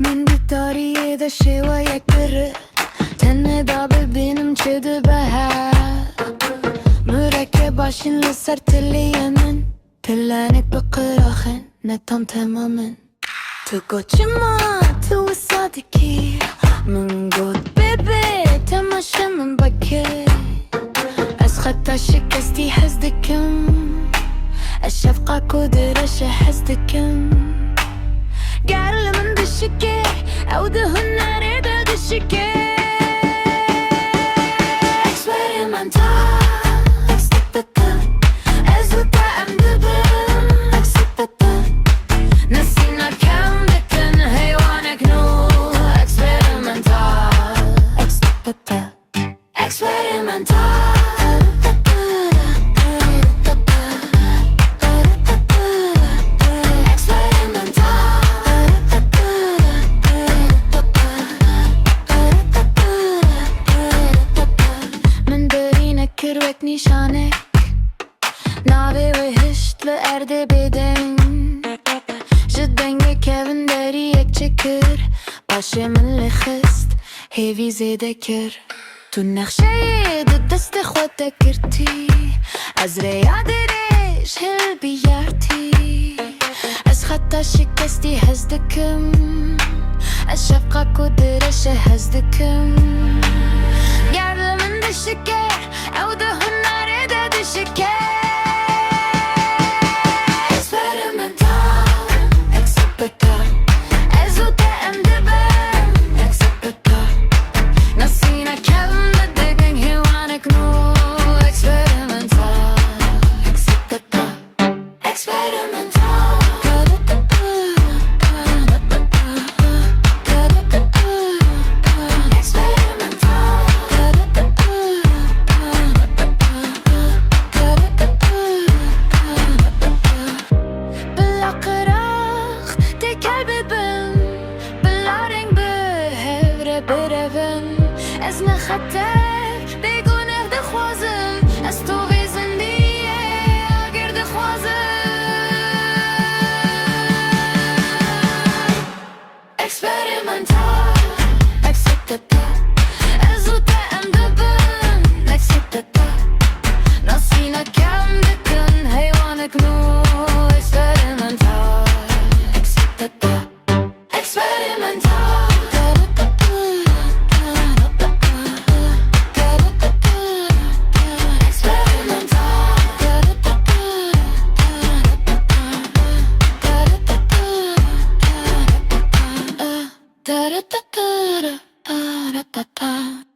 من بالطريقة شوية كبر تندا benim çadı bahar Mürekkep başınla sertleyenin Tillenek bıkırakın ne tam tamamen تقوتشما توصادكي من قد بيبي تماشى من بكي أسخط شكستي حزدكم الشفقة قدر حزدكم قال من دشكي أو دهن ناري دشكي Kırvek nişanek Navi ve hıştlı erde beden Jidenge kevin deri yek çekir Başımın lexist Hevi zedekir Tu nexşeyi de deste xwete kirti Ez reyade reş hil biyarti Ez xata şikesti hezdikim Ez şefqa kudreşe hezdikim Gerlimin dişike أو دهن نار دشكي Experimental Experimental أزوتا أمدبان Experimental نسينا كلمة دقن هوانك نو Experimental Experimental Experimental Ez نخطر بگونه دخوازم از تو به زندیه اگر دخوازم Experimental Acceptable Ez o تعم دبن Acceptable نصينا كم دكن حيوانك نو Experimental Acceptable Experimental Da da da da da da da da.